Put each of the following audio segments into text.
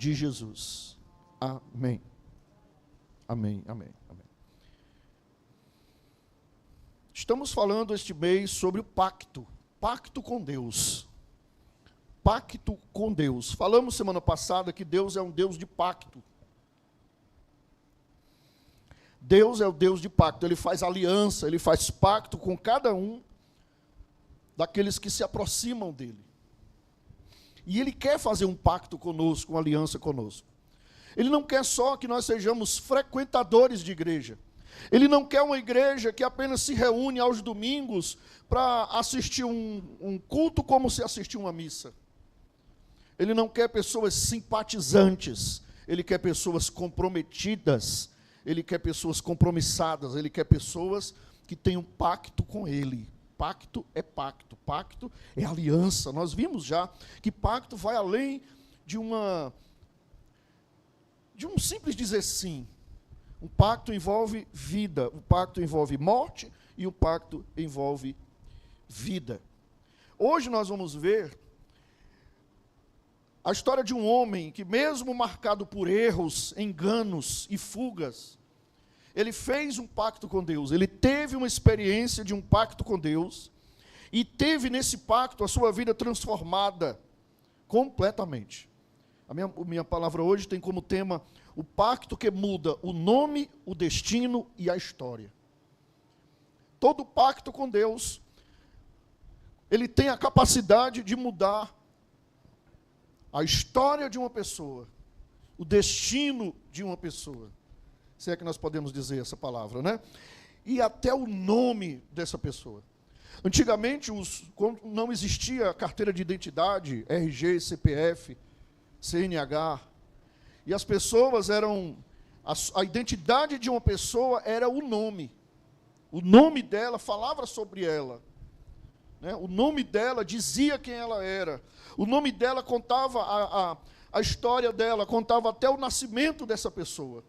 de Jesus. Amém. Amém, amém, amém. Estamos falando este mês sobre o pacto com Deus. Pacto com Deus. Falamos semana passada que Deus é um Deus de pacto. Deus é o Deus de pacto, Ele faz aliança, Ele faz pacto com cada um daqueles que se aproximam dEle. E Ele quer fazer um pacto conosco, uma aliança conosco. Ele não quer só que nós sejamos frequentadores de igreja. Ele não quer uma igreja que apenas se reúne aos domingos para assistir um culto como se assistir uma missa. Ele não quer pessoas simpatizantes, Ele quer pessoas comprometidas, Ele quer pessoas compromissadas, Ele quer pessoas que tenham pacto com Ele. Pacto é aliança. Nós vimos já que pacto vai além de um simples dizer sim. Um pacto envolve vida, um pacto envolve morte e um pacto envolve vida. Hoje nós vamos ver a história de um homem que, mesmo marcado por erros, enganos e fugas, ele fez um pacto com Deus, ele teve uma experiência de um pacto com Deus, e teve nesse pacto a sua vida transformada completamente. A minha palavra hoje tem como tema o pacto que muda o nome, o destino e a história. Todo pacto com Deus, ele tem a capacidade de mudar a história de uma pessoa, o destino de uma pessoa. Se é que nós podemos dizer essa palavra, né? E até o nome dessa pessoa. Antigamente, quando não existia carteira de identidade, RG, CPF, CNH, e as pessoas a identidade de uma pessoa era o nome. O nome dela falava sobre ela. Né? O nome dela dizia quem ela era. O nome dela contava a história dela, contava até o nascimento dessa pessoa.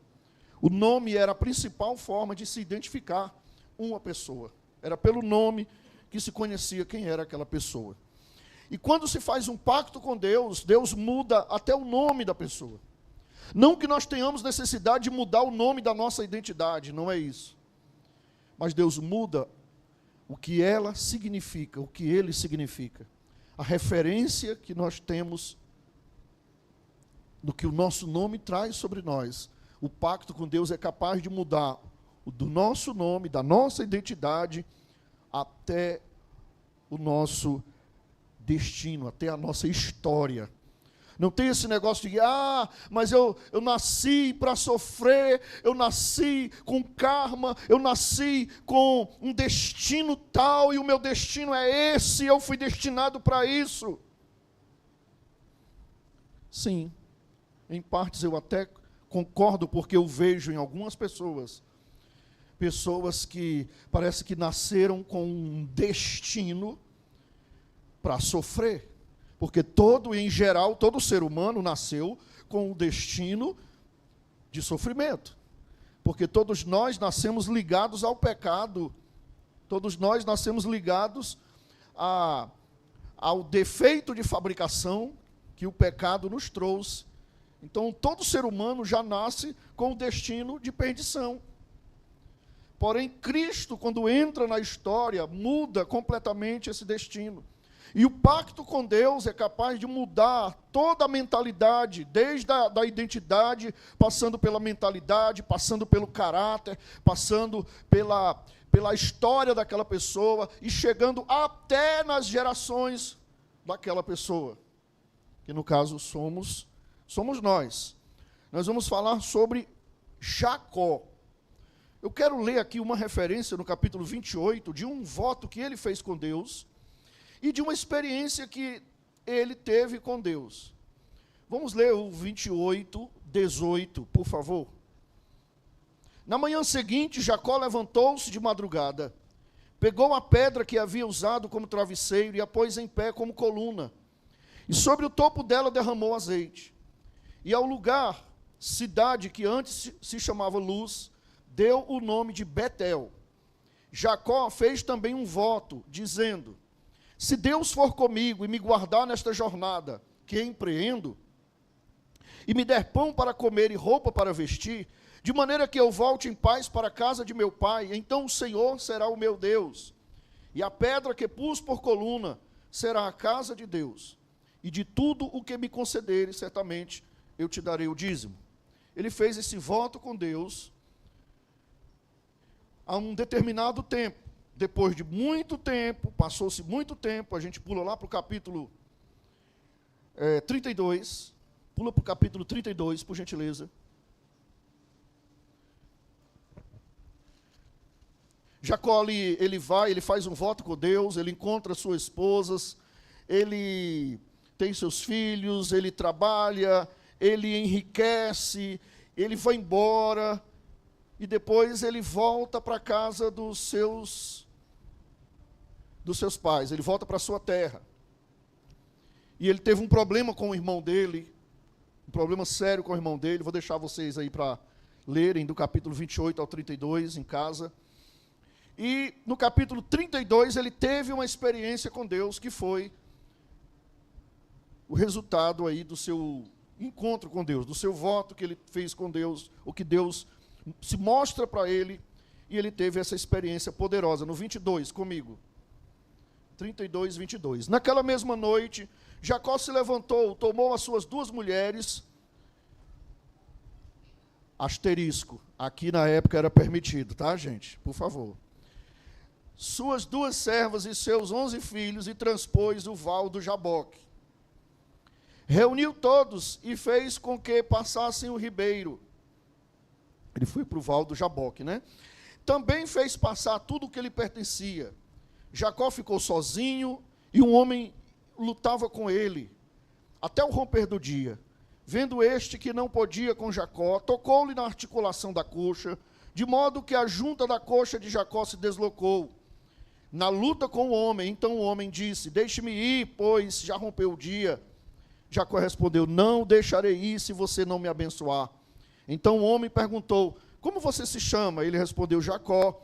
O nome era a principal forma de se identificar uma pessoa. Era pelo nome que se conhecia quem era aquela pessoa. E quando se faz um pacto com Deus, Deus muda até o nome da pessoa. Não que nós tenhamos necessidade de mudar o nome da nossa identidade, não é isso. Mas Deus muda o que ela significa, o que ele significa. A referência que nós temos do que o nosso nome traz sobre nós. O pacto com Deus é capaz de mudar do nosso nome, da nossa identidade, até o nosso destino, até a nossa história. Não tem esse negócio de, mas eu nasci para sofrer, eu nasci com karma, eu nasci com um destino tal, e o meu destino é esse, eu fui destinado para isso. Sim, em partes eu até concordo, porque eu vejo em algumas pessoas que parece que nasceram com um destino para sofrer. Porque em geral, todo ser humano nasceu com um destino de sofrimento. Porque todos nós nascemos ligados ao pecado. Todos nós nascemos ligados ao defeito de fabricação que o pecado nos trouxe. Então, todo ser humano já nasce com o destino de perdição. Porém, Cristo, quando entra na história, muda completamente esse destino. E o pacto com Deus é capaz de mudar toda a mentalidade, desde a identidade, passando pela mentalidade, passando pelo caráter, passando pela história daquela pessoa e chegando até nas gerações daquela pessoa, que no caso somos nós. Nós vamos falar sobre Jacó. Eu quero ler aqui uma referência no capítulo 28, de um voto que ele fez com Deus, e de uma experiência que ele teve com Deus. Vamos ler o 28, 18, por favor. Na manhã seguinte, Jacó levantou-se de madrugada, pegou a pedra que havia usado como travesseiro e a pôs em pé como coluna, e sobre o topo dela derramou azeite. E ao lugar, cidade que antes se chamava Luz, deu o nome de Betel. Jacó fez também um voto, dizendo: se Deus for comigo e me guardar nesta jornada que empreendo, e me der pão para comer e roupa para vestir, de maneira que eu volte em paz para a casa de meu pai, então o Senhor será o meu Deus, e a pedra que pus por coluna será a casa de Deus, e de tudo o que me concederes, certamente eu te darei o dízimo. Ele fez esse voto com Deus a um determinado tempo. Depois de muito tempo, passou-se muito tempo, a gente pula lá para o capítulo 32, pula para o capítulo 32, por gentileza. Jacó, ele vai, ele faz um voto com Deus, ele encontra suas esposas, ele tem seus filhos, ele trabalha, ele enriquece, ele vai embora, e depois ele volta para a casa dos seus pais, ele volta para a sua terra. E ele teve um problema com o irmão dele, um problema sério com o irmão dele, vou deixar vocês aí para lerem do capítulo 28 ao 32 em casa. E no capítulo 32 ele teve uma experiência com Deus, que foi o resultado aí do seu encontro com Deus, do seu voto que ele fez com Deus, o que Deus se mostra para ele, e ele teve essa experiência poderosa. No 22, comigo. 32, 22. Naquela mesma noite, Jacó se levantou, tomou as suas 2 mulheres, asterisco, aqui na época era permitido, tá, gente? Por favor. Suas 2 servas e seus 11 filhos, e transpôs o val do Jaboque. Reuniu todos e fez com que passassem o ribeiro. Ele foi para o val do Jaboque, né? Também fez passar tudo o que lhe pertencia. Jacó ficou sozinho, e um homem lutava com ele, até o romper do dia. Vendo este que não podia com Jacó, tocou-lhe na articulação da coxa, de modo que a junta da coxa de Jacó se deslocou. Na luta com o homem, então o homem disse: deixe-me ir, pois já rompeu o dia. Jacó respondeu: não deixarei ir se você não me abençoar. Então o homem perguntou: como você se chama? Ele respondeu: Jacó.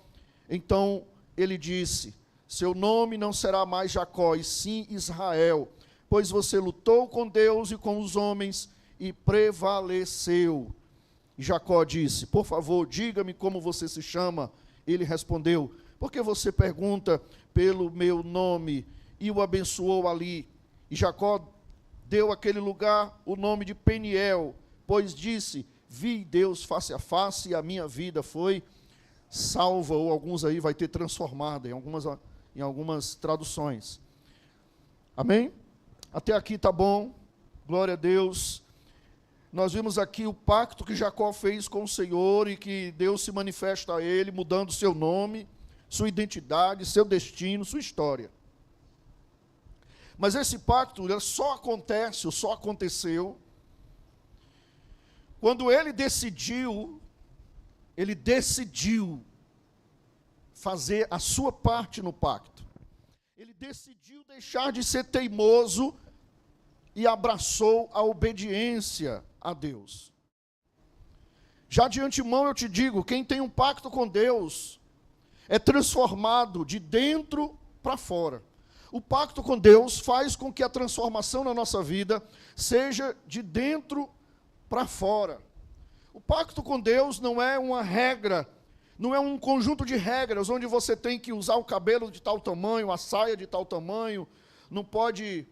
Então ele disse: seu nome não será mais Jacó, e sim Israel, pois você lutou com Deus e com os homens e prevaleceu. E Jacó disse: por favor, diga-me como você se chama. Ele respondeu: porque você pergunta pelo meu nome? E o abençoou ali. E Jacó deu àquele lugar o nome de Peniel, pois disse: vi Deus face a face, e a minha vida foi salva, ou alguns aí vai ter transformada, em algumas traduções. Amém? Até aqui está bom, glória a Deus. Nós vimos aqui o pacto que Jacó fez com o Senhor, e que Deus se manifesta a ele, mudando seu nome, sua identidade, seu destino, sua história. Mas esse pacto só aconteceu quando ele decidiu fazer a sua parte no pacto. Ele decidiu deixar de ser teimoso e abraçou a obediência a Deus. Já de antemão eu te digo, quem tem um pacto com Deus é transformado de dentro para fora. O pacto com Deus faz com que a transformação na nossa vida seja de dentro para fora. O pacto com Deus não é uma regra, não é um conjunto de regras onde você tem que usar o cabelo de tal tamanho, a saia de tal tamanho, não pode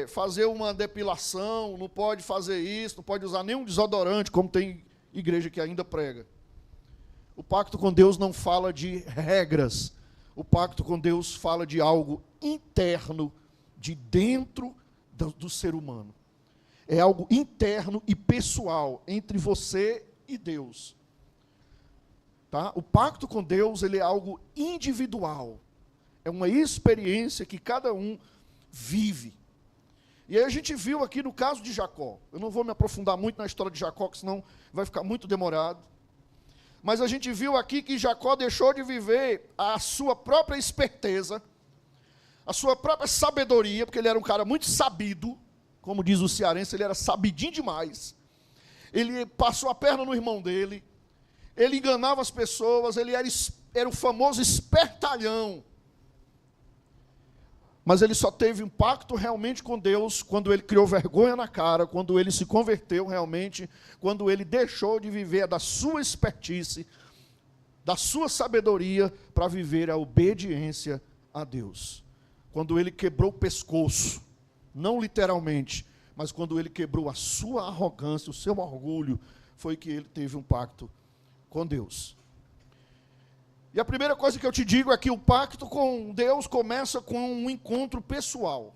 fazer uma depilação, não pode fazer isso, não pode usar nenhum desodorante, como tem igreja que ainda prega. O pacto com Deus não fala de regras. O pacto com Deus fala de algo interno, de dentro do ser humano. É algo interno e pessoal, entre você e Deus. Tá? O pacto com Deus, ele é algo individual. É uma experiência que cada um vive. E aí a gente viu aqui no caso de Jacó. Eu não vou me aprofundar muito na história de Jacó, que senão vai ficar muito demorado. Mas a gente viu aqui que Jacó deixou de viver a sua própria esperteza, a sua própria sabedoria, porque ele era um cara muito sabido, como diz o cearense, ele era sabidinho demais. Ele passou a perna no irmão dele, ele enganava as pessoas, ele era o famoso espertalhão. Mas ele só teve um pacto realmente com Deus quando ele criou vergonha na cara, quando ele se converteu realmente, quando ele deixou de viver da sua expertise, da sua sabedoria, para viver a obediência a Deus. Quando ele quebrou o pescoço, não literalmente, mas quando ele quebrou a sua arrogância, o seu orgulho, foi que ele teve um pacto com Deus. E a primeira coisa que eu te digo é que o pacto com Deus começa com um encontro pessoal.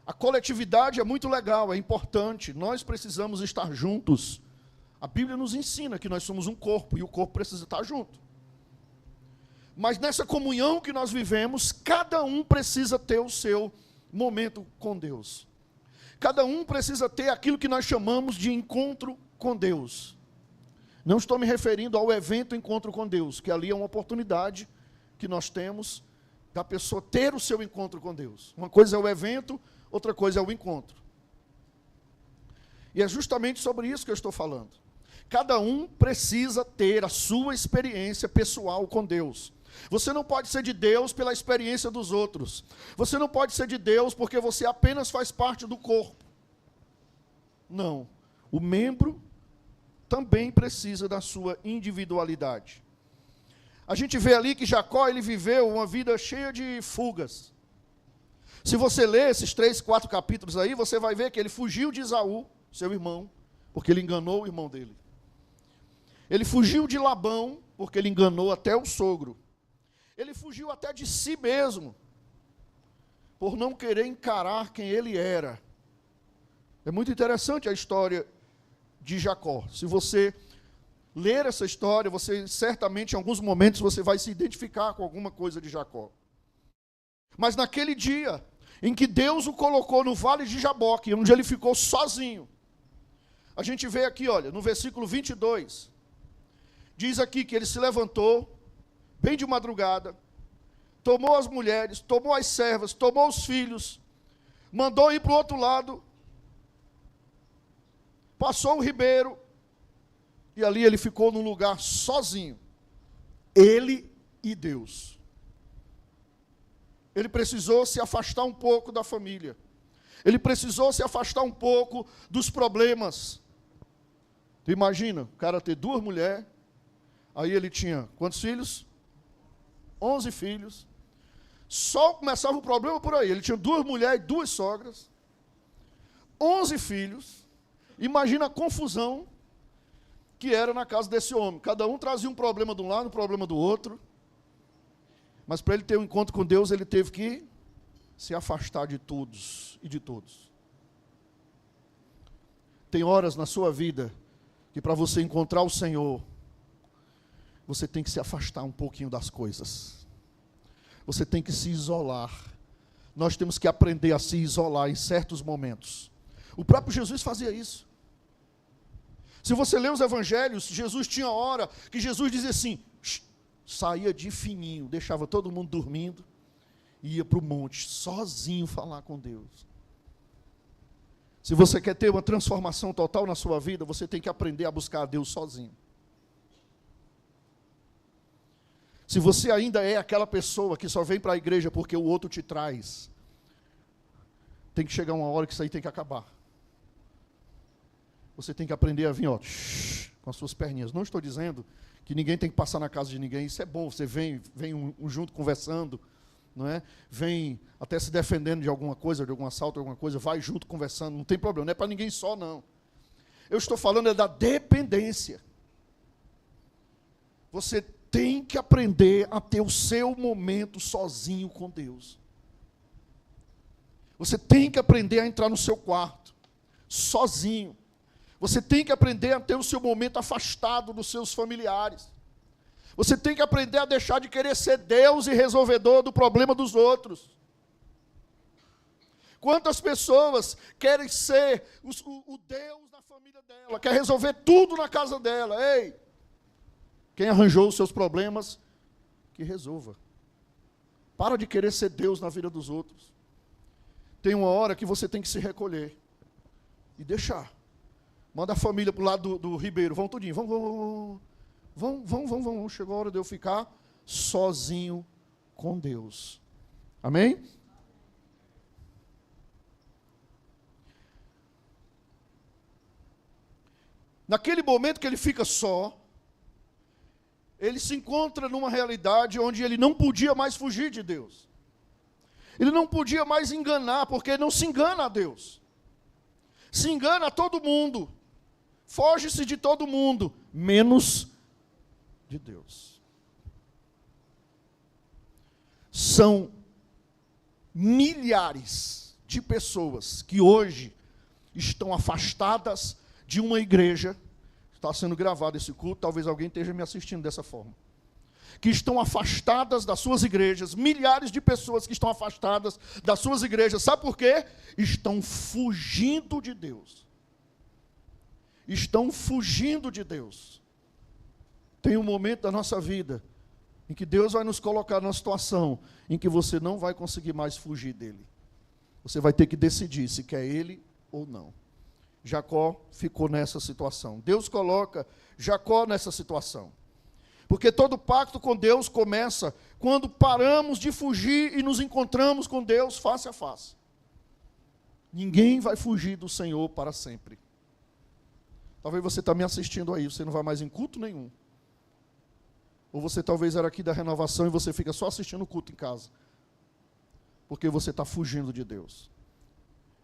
A coletividade é muito legal, é importante, nós precisamos estar juntos. A Bíblia nos ensina que nós somos um corpo, e o corpo precisa estar junto. Mas nessa comunhão que nós vivemos, cada um precisa ter o seu momento com Deus. Cada um precisa ter aquilo que nós chamamos de encontro com Deus. Não estou me referindo ao evento Encontro com Deus, que ali é uma oportunidade que nós temos da pessoa ter o seu encontro com Deus. Uma coisa é o evento, outra coisa é o encontro. E é justamente sobre isso que eu estou falando. Cada um precisa ter a sua experiência pessoal com Deus. Você não pode ser de Deus pela experiência dos outros. Você não pode ser de Deus porque você apenas faz parte do corpo. Não. O membro também precisa da sua individualidade. A gente vê ali que Jacó, ele viveu uma vida cheia de fugas. Se você ler esses 3, 4 capítulos aí, você vai ver que ele fugiu de Esaú, seu irmão, porque ele enganou o irmão dele. Ele fugiu de Labão, porque ele enganou até o sogro. Ele fugiu até de si mesmo, por não querer encarar quem ele era. É muito interessante a história de Jacó. Se você ler essa história, você certamente, em alguns momentos, você vai se identificar com alguma coisa de Jacó. Mas naquele dia, em que Deus o colocou no vale de Jaboque, onde ele ficou sozinho, a gente vê aqui, olha, no versículo 22, diz aqui que ele se levantou, bem de madrugada, tomou as mulheres, tomou as servas, tomou os filhos, mandou ir para o outro lado, passou o ribeiro, e ali ele ficou num lugar sozinho, ele e Deus. Ele precisou se afastar um pouco da família, ele precisou se afastar um pouco dos problemas. Tu imagina, o cara ter 2 mulheres, aí ele tinha quantos filhos? 11 filhos, só começava o problema por aí. Ele tinha 2 mulheres e 2 sogras, 11 filhos. Imagina a confusão que era na casa desse homem. Cada um trazia um problema de um lado, um problema do outro. Mas para ele ter um encontro com Deus, ele teve que se afastar de todos e de todos. Tem horas na sua vida que para você encontrar o Senhor, você tem que se afastar um pouquinho das coisas. Você tem que se isolar. Nós temos que aprender a se isolar em certos momentos. O próprio Jesus fazia isso. Se você ler os evangelhos, Jesus tinha hora que Jesus dizia assim, saía de fininho, deixava todo mundo dormindo, e ia para o monte, sozinho falar com Deus. Se você quer ter uma transformação total na sua vida, você tem que aprender a buscar a Deus sozinho. Se você ainda é aquela pessoa que só vem para a igreja porque o outro te traz, tem que chegar uma hora que isso aí tem que acabar. Você tem que aprender a vir, ó, com as suas perninhas. Não estou dizendo que ninguém tem que passar na casa de ninguém. Isso é bom, você vem um junto conversando, não é? Vem até se defendendo de alguma coisa, de algum assalto, de alguma coisa, vai junto conversando, não tem problema, não é para ninguém só, não. Eu estou falando da dependência. Você tem que aprender a ter o seu momento sozinho com Deus. Você tem que aprender a entrar no seu quarto, sozinho. Você tem que aprender a ter o seu momento afastado dos seus familiares. Você tem que aprender a deixar de querer ser Deus e resolvedor do problema dos outros. Quantas pessoas querem ser o Deus da família dela, quer resolver tudo na casa dela? Ei, quem arranjou os seus problemas, que resolva. Para de querer ser Deus na vida dos outros. Tem uma hora que você tem que se recolher e deixar. Manda a família para o lado do ribeiro, vão tudinho, vão. Chegou a hora de eu ficar sozinho com Deus. Amém? Naquele momento que ele fica só, ele se encontra numa realidade onde ele não podia mais fugir de Deus. Ele não podia mais enganar, porque ele não se engana a Deus. Se engana a todo mundo. Foge-se de todo mundo, menos de Deus. São milhares de pessoas que hoje estão afastadas de uma igreja. Está sendo gravado esse culto, talvez alguém esteja me assistindo dessa forma. Que estão afastadas das suas igrejas, milhares de pessoas que estão afastadas das suas igrejas. Sabe por quê? Estão fugindo de Deus. Estão fugindo de Deus. Tem um momento da nossa vida em que Deus vai nos colocar numa situação em que você não vai conseguir mais fugir dele. Você vai ter que decidir se quer ele ou não. Jacó ficou nessa situação. Deus coloca Jacó nessa situação. Porque todo pacto com Deus começa quando paramos de fugir e nos encontramos com Deus face a face. Ninguém vai fugir do Senhor para sempre. Talvez você está me assistindo aí, você não vai mais em culto nenhum. Ou você talvez era aqui da renovação e você fica só assistindo o culto em casa. Porque você está fugindo de Deus.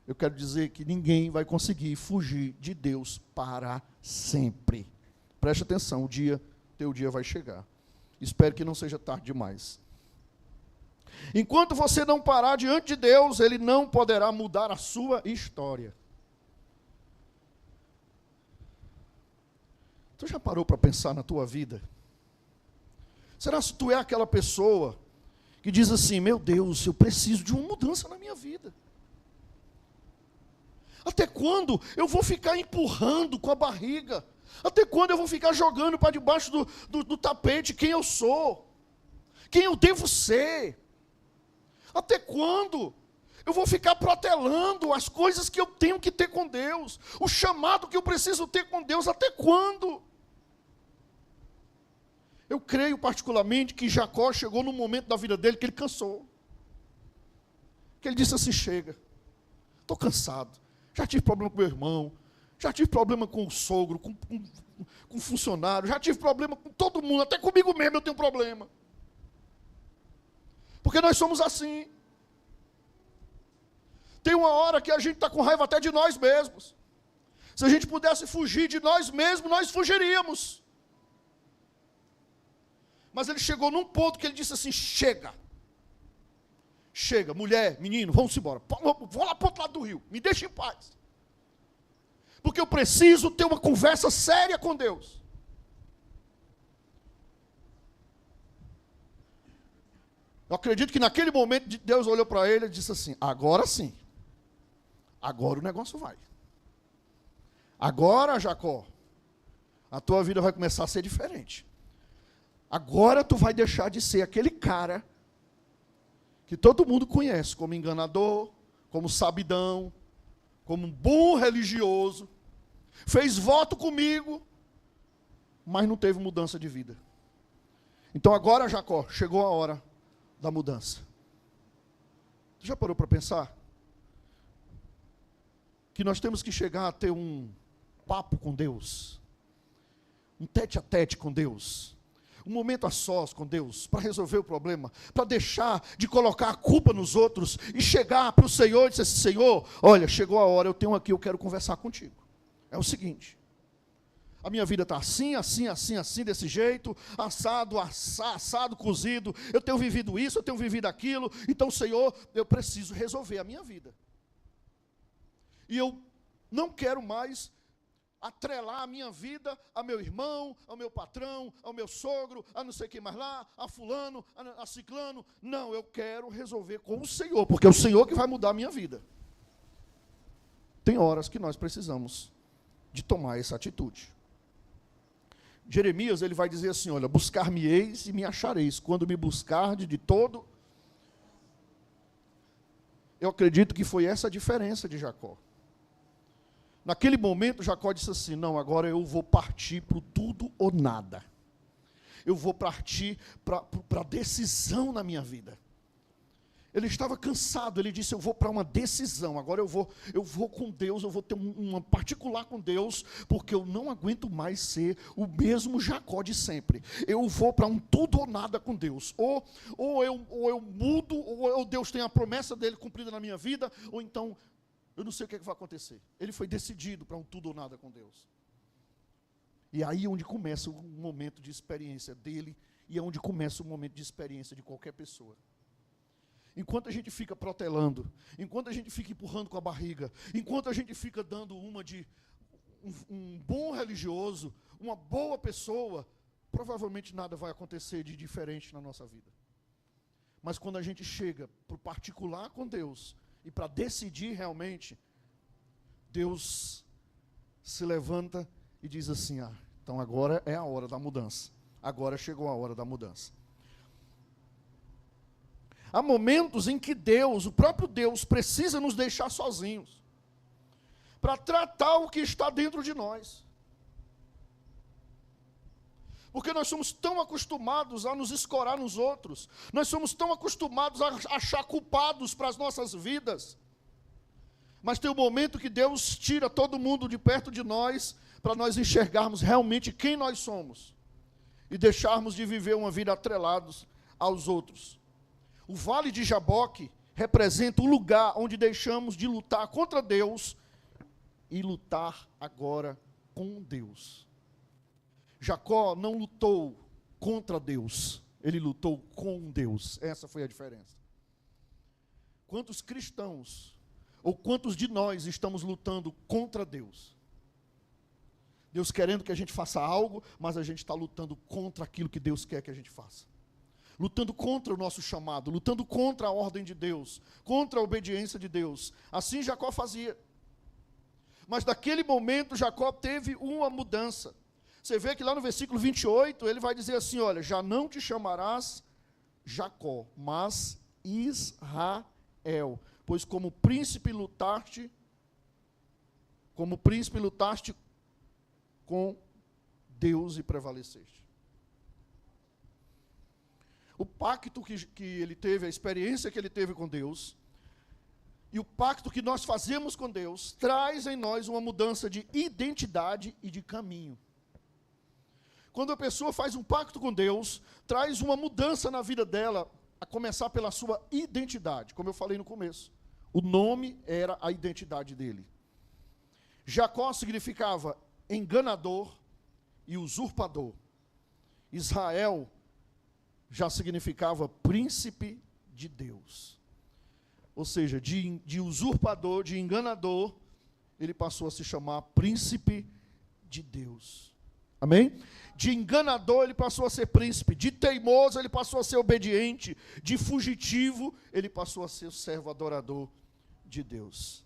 Eu quero dizer que ninguém vai conseguir fugir de Deus para sempre. Preste atenção, teu dia vai chegar. Espero que não seja tarde demais. Enquanto você não parar diante de Deus, Ele não poderá mudar a sua história. Tu já parou para pensar na tua vida? Será que tu é aquela pessoa que diz assim, meu Deus, eu preciso de uma mudança na minha vida? Até quando eu vou ficar empurrando com a barriga? Até quando eu vou ficar jogando para debaixo do tapete quem eu sou? Quem eu devo ser? Até quando eu vou ficar protelando as coisas que eu tenho que ter com Deus? O chamado que eu preciso ter com Deus, até quando? Eu creio particularmente que Jacó chegou num momento da vida dele que ele cansou. Que ele disse assim, chega, estou cansado. Já tive problema com meu irmão, já tive problema com o sogro, com o funcionário, já tive problema com todo mundo, até comigo mesmo eu tenho problema. Porque nós somos assim. Tem uma hora que a gente está com raiva até de nós mesmos. Se a gente pudesse fugir de nós mesmos, nós fugiríamos. Mas ele chegou num ponto que ele disse assim, chega. Chega, mulher, menino, vamos embora. Vou lá para o outro lado do rio, me deixa em paz. Porque eu preciso ter uma conversa séria com Deus. Eu acredito que naquele momento Deus olhou para ele e disse assim, agora sim. Agora o negócio vai. Agora, Jacó, a tua vida vai começar a ser diferente. Agora tu vai deixar de ser aquele cara que todo mundo conhece como enganador, como sabidão, como um bom religioso, fez voto comigo, mas não teve mudança de vida. Então agora, Jacó, chegou a hora da mudança. Você já parou para pensar? Que nós temos que chegar a ter um papo com Deus, um tete-a-tete com Deus, um momento a sós com Deus, para resolver o problema, para deixar de colocar a culpa nos outros, e chegar para o Senhor e dizer assim, Senhor, olha, chegou a hora, eu tenho aqui, eu quero conversar contigo. É o seguinte, a minha vida está assim, assim, assim, assim, desse jeito, assado, cozido, eu tenho vivido isso, eu tenho vivido aquilo, então, Senhor, eu preciso resolver a minha vida. E eu não quero mais atrelar a minha vida a meu irmão, ao meu patrão, ao meu sogro, a não sei quem mais lá, a fulano, a ciclano. Não, eu quero resolver com o Senhor, porque é o Senhor que vai mudar a minha vida. Tem horas que nós precisamos de tomar essa atitude. Jeremias, ele vai dizer assim, olha, buscar-me-eis e me achareis, quando me buscardes de todo. Eu acredito que foi essa a diferença de Jacó. Naquele momento, Jacó disse assim, não, agora eu vou partir para o tudo ou nada. Eu vou partir para a decisão na minha vida. Ele estava cansado, ele disse, eu vou para uma decisão, agora eu vou com Deus, eu vou ter uma particular com Deus, porque eu não aguento mais ser o mesmo Jacó de sempre. Eu vou para um tudo ou nada com Deus. Ou eu mudo, ou Deus tem a promessa dele cumprida na minha vida, ou então eu não sei o que vai acontecer. Ele foi decidido para um tudo ou nada com Deus. E aí é onde começa o momento de experiência dele, e é onde começa o momento de experiência de qualquer pessoa. Enquanto a gente fica protelando, enquanto a gente fica empurrando com a barriga, enquanto a gente fica dando uma de um bom religioso, uma boa pessoa, provavelmente nada vai acontecer de diferente na nossa vida. Mas quando a gente chega para o particular com Deus, e para decidir realmente, Deus se levanta e diz assim, então agora é a hora da mudança. Agora chegou a hora da mudança. Há momentos em que Deus, o próprio Deus, precisa nos deixar sozinhos, para tratar o que está dentro de nós. Porque nós somos tão acostumados a nos escorar nos outros, nós somos tão acostumados a achar culpados para as nossas vidas. Mas tem um momento que Deus tira todo mundo de perto de nós, para nós enxergarmos realmente quem nós somos, e deixarmos de viver uma vida atrelados aos outros. O Vale de Jaboque representa o lugar onde deixamos de lutar contra Deus e lutar agora com Deus. Jacó não lutou contra Deus, ele lutou com Deus. Essa foi a diferença. Quantos cristãos, ou quantos de nós estamos lutando contra Deus? Deus querendo que a gente faça algo, mas a gente está lutando contra aquilo que Deus quer que a gente faça. Lutando contra o nosso chamado, lutando contra a ordem de Deus, contra a obediência de Deus. Assim Jacó fazia. Mas naquele momento Jacó teve uma mudança. Você vê que lá no versículo 28, ele vai dizer assim, olha, já não te chamarás Jacó, mas Israel, pois como príncipe lutaste com Deus e prevaleceste. O pacto que ele teve, a experiência que ele teve com Deus, e o pacto que nós fazemos com Deus, traz em nós uma mudança de identidade e de caminho. Quando a pessoa faz um pacto com Deus, traz uma mudança na vida dela, a começar pela sua identidade, como eu falei no começo. O nome era a identidade dele. Jacó significava enganador e usurpador. Israel já significava príncipe de Deus. Ou seja, de usurpador, de enganador, ele passou a se chamar príncipe de Deus. Amém? De enganador ele passou a ser príncipe, de teimoso ele passou a ser obediente, de fugitivo ele passou a ser servo adorador de Deus.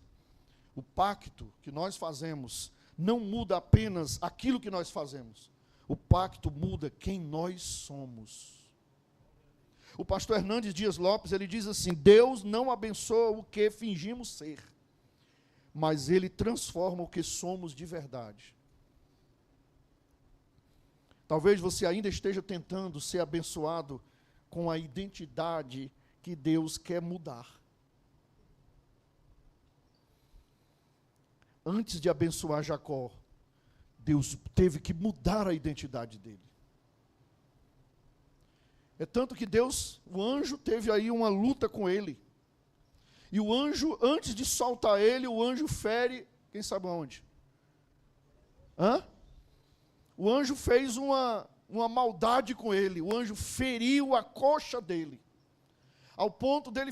O pacto que nós fazemos não muda apenas aquilo que nós fazemos. O pacto muda quem nós somos. O pastor Hernandes Dias Lopes, ele diz assim, Deus não abençoa o que fingimos ser, mas Ele transforma o que somos de verdade. Talvez você ainda esteja tentando ser abençoado com a identidade que Deus quer mudar. Antes de abençoar Jacó, Deus teve que mudar a identidade dele. É tanto que Deus, o anjo teve aí uma luta com ele. E o anjo, antes de soltar ele, o anjo fere, quem sabe aonde? O anjo fez uma maldade com ele, o anjo feriu a coxa dele, ao ponto dele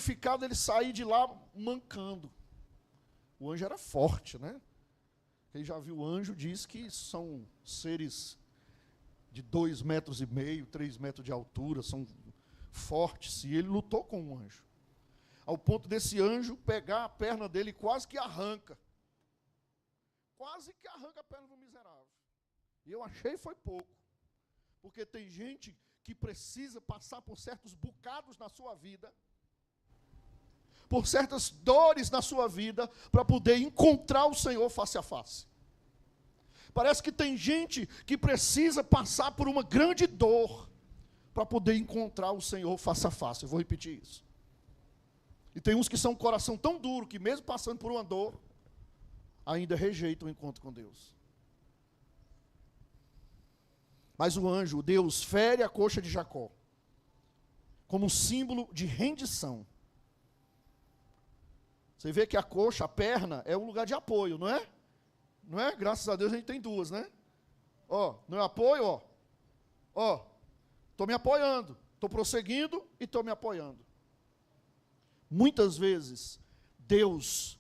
sair de lá mancando. O anjo era forte, né? Quem já viu o anjo diz que são seres de 2,5 metros, 3 metros de altura, são fortes, e ele lutou com um anjo, ao ponto desse anjo pegar a perna dele e quase que arranca a perna do miserável. E eu achei foi pouco, porque tem gente que precisa passar por certos bocados na sua vida, por certas dores na sua vida, para poder encontrar o Senhor face a face. Parece que tem gente que precisa passar por uma grande dor, para poder encontrar o Senhor face a face. Eu vou repetir isso. E tem uns que são um coração tão duro que mesmo passando por uma dor, ainda rejeitam o encontro com Deus. Mas o anjo, o Deus, fere a coxa de Jacó, como um símbolo de rendição. Você vê que a coxa, a perna, é um lugar de apoio, não é? Não é? Graças a Deus a gente tem duas, né? Ó, não é apoio, ó. Ó, estou me apoiando, estou prosseguindo e estou me apoiando. Muitas vezes, Deus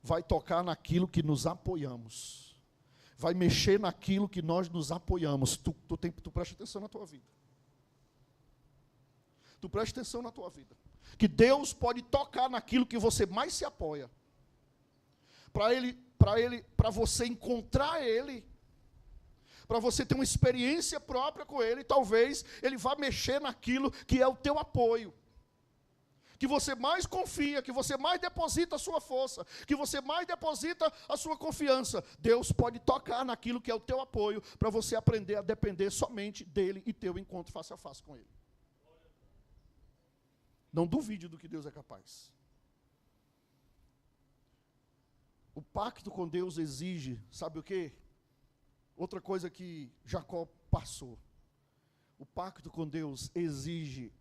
vai tocar naquilo que nos apoiamos. Vai mexer naquilo que nós nos apoiamos. Tu presta atenção na tua vida. Tu presta atenção na tua vida. Que Deus pode tocar naquilo que você mais se apoia. Para você encontrar Ele. Para você ter uma experiência própria com Ele. Talvez Ele vá mexer naquilo que é o teu apoio. Que você mais confia, que você mais deposita a sua força, que você mais deposita a sua confiança. Deus pode tocar naquilo que é o teu apoio, para você aprender a depender somente dEle e teu encontro face a face com Ele. Não duvide do que Deus é capaz. O pacto com Deus exige, sabe o quê? Outra coisa que Jacó passou. O pacto com Deus exige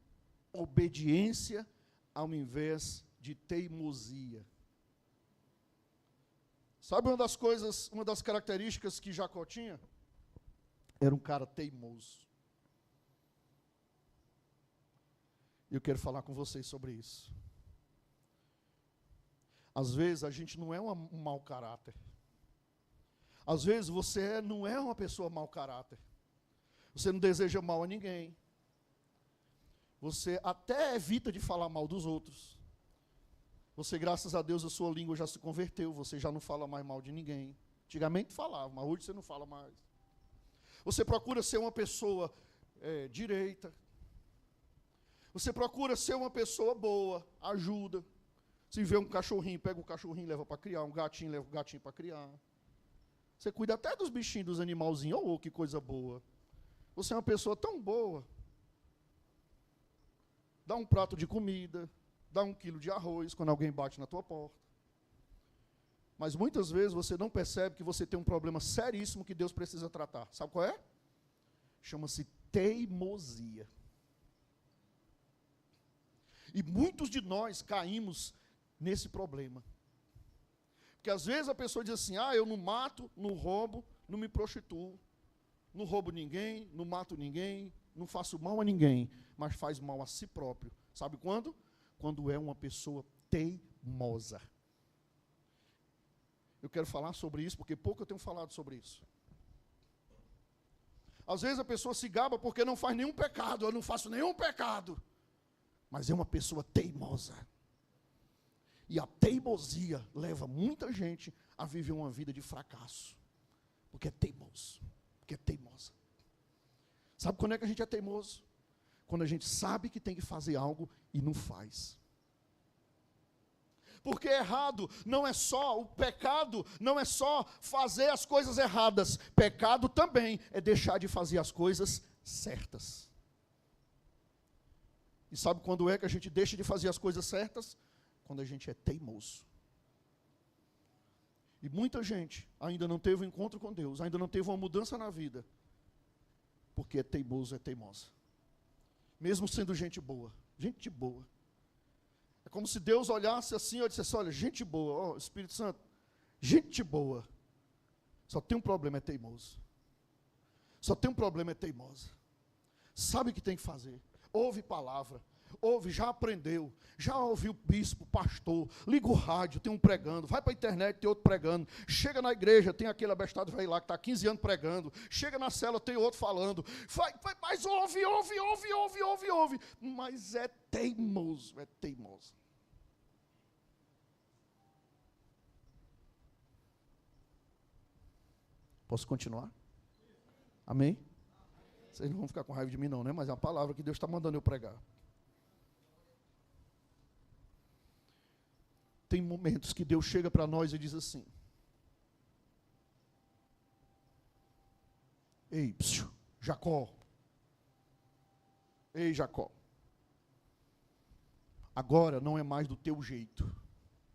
obediência ao invés de teimosia. Sabe uma das características que Jacó tinha? Era um cara teimoso. E eu quero falar com vocês sobre isso. Às vezes a gente não é um mau caráter. Às vezes você não é uma pessoa mau caráter. Você não deseja mal a ninguém. Você até evita de falar mal dos outros. Você, graças a Deus, a sua língua já se converteu. Você já não fala mais mal de ninguém. Antigamente falava, mas hoje você não fala mais. Você procura ser uma pessoa direita. Você procura ser uma pessoa boa, ajuda. Se vê um cachorrinho, pega o cachorrinho e leva para criar. Um gatinho, leva o gatinho para criar. Você cuida até dos bichinhos, dos animalzinhos. Oh, que coisa boa. Você é uma pessoa tão boa. Dá um prato de comida, dá 1 quilo de arroz quando alguém bate na tua porta. Mas muitas vezes você não percebe que você tem um problema seríssimo que Deus precisa tratar. Sabe qual é? Chama-se teimosia. E muitos de nós caímos nesse problema. Porque às vezes a pessoa diz assim, eu não mato, não roubo, não me prostituo, não roubo ninguém, não mato ninguém, não faço mal a ninguém, mas faz mal a si próprio. Sabe quando? Quando é uma pessoa teimosa. Eu quero falar sobre isso, porque pouco eu tenho falado sobre isso. Às vezes a pessoa se gaba porque não faz nenhum pecado, eu não faço nenhum pecado. Mas é uma pessoa teimosa. E a teimosia leva muita gente a viver uma vida de fracasso. Porque é teimoso. Porque é teimosa. Sabe quando é que a gente é teimoso? Quando a gente sabe que tem que fazer algo e não faz. Porque errado não é só, o pecado não é só fazer as coisas erradas. Pecado também é deixar de fazer as coisas certas. E sabe quando é que a gente deixa de fazer as coisas certas? Quando a gente é teimoso. E muita gente ainda não teve um encontro com Deus, ainda não teve uma mudança na vida, porque é teimoso, é teimosa. Mesmo sendo gente boa. Gente boa. É como se Deus olhasse assim e dissesse, olha, gente boa, Espírito Santo, gente boa. Só tem um problema, é teimoso. Só tem um problema, é teimosa. Sabe o que tem que fazer. Ouve palavra. Ouve, já aprendeu, já ouviu bispo, pastor, liga o rádio, tem um pregando, vai para a internet, tem outro pregando, chega na igreja, tem aquele abestado velho lá que está há 15 anos pregando, chega na cela, tem outro falando, mas ouve, mas é teimoso, é teimoso. Posso continuar? Amém? Vocês não vão ficar com raiva de mim não, né? Mas é a palavra que Deus está mandando eu pregar. Tem momentos que Deus chega para nós e diz assim, ei, Jacó, ei, Jacó, Agora não é mais do teu jeito,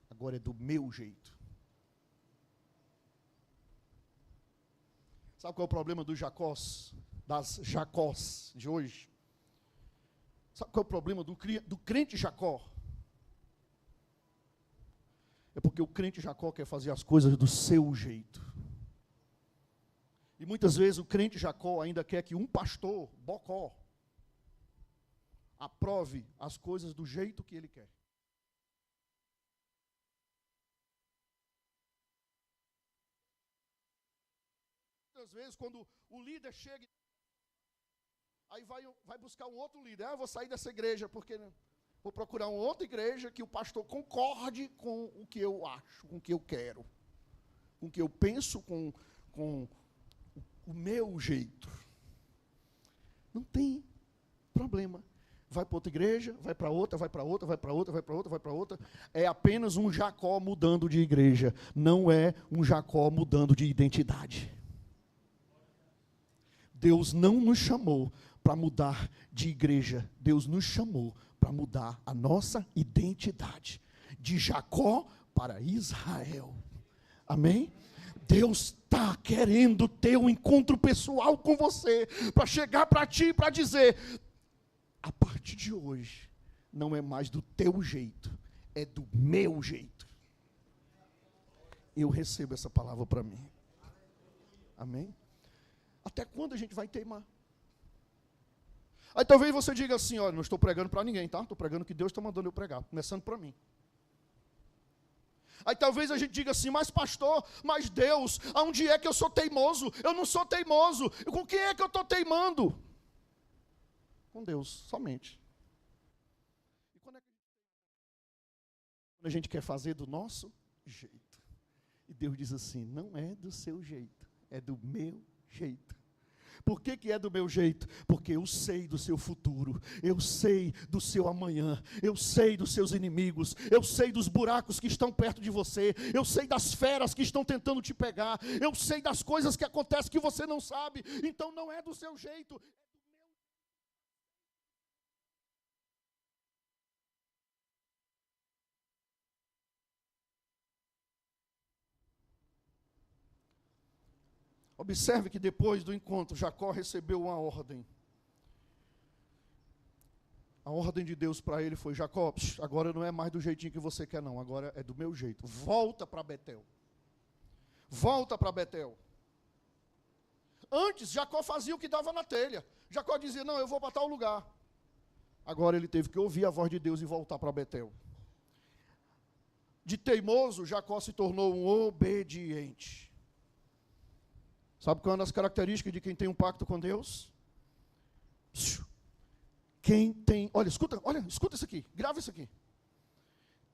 agora é do meu jeito. Sabe qual é o problema dos Jacós, das Jacós de hoje? Sabe qual é o problema do crente Jacó? É porque o crente Jacó quer fazer as coisas do seu jeito. E muitas vezes o crente Jacó ainda quer que um pastor, bocó, aprove as coisas do jeito que ele quer. Muitas vezes quando o líder chega, aí vai buscar um outro líder. Eu vou sair dessa igreja porque vou procurar uma outra igreja que o pastor concorde com o que eu acho, com o que eu quero, com o que eu penso, com o meu jeito. Não tem problema. Vai para outra igreja, vai para outra, vai para outra, vai para outra, vai para outra, vai para outra. É apenas um Jacó mudando de igreja. Não é um Jacó mudando de identidade. Deus não nos chamou para mudar de igreja. Deus nos chamou para mudar a nossa identidade. De Jacó para Israel. Amém? Deus está querendo ter um encontro pessoal com você. Para chegar para ti e para dizer: a partir de hoje, não é mais do teu jeito, é do meu jeito. Eu recebo essa palavra para mim. Amém? Até quando a gente vai teimar? Aí talvez você diga assim: olha, não estou pregando para ninguém, tá? Estou pregando o que Deus está mandando eu pregar, começando para mim. Aí talvez a gente diga assim: mas pastor, mas Deus, aonde é que eu sou teimoso? Eu não sou teimoso. Com quem é que eu estou teimando? Com Deus, somente. E quando a gente quer fazer do nosso jeito. E Deus diz assim: não é do seu jeito, é do meu jeito. Por que é do meu jeito? Porque eu sei do seu futuro, eu sei do seu amanhã, eu sei dos seus inimigos, eu sei dos buracos que estão perto de você, eu sei das feras que estão tentando te pegar, eu sei das coisas que acontecem que você não sabe. Então não é do seu jeito, é do meu. Observe que depois do encontro, Jacó recebeu uma ordem. A ordem de Deus para ele foi: Jacó, agora não é mais do jeitinho que você quer não, agora é do meu jeito. Volta para Betel. Volta para Betel. Antes, Jacó fazia o que dava na telha. Jacó dizia: não, eu vou para tal lugar. Agora ele teve que ouvir a voz de Deus e voltar para Betel. De teimoso, Jacó se tornou um obediente. Sabe qual é uma das características de quem tem um pacto com Deus? Quem tem, olha, escuta isso aqui, grava isso aqui.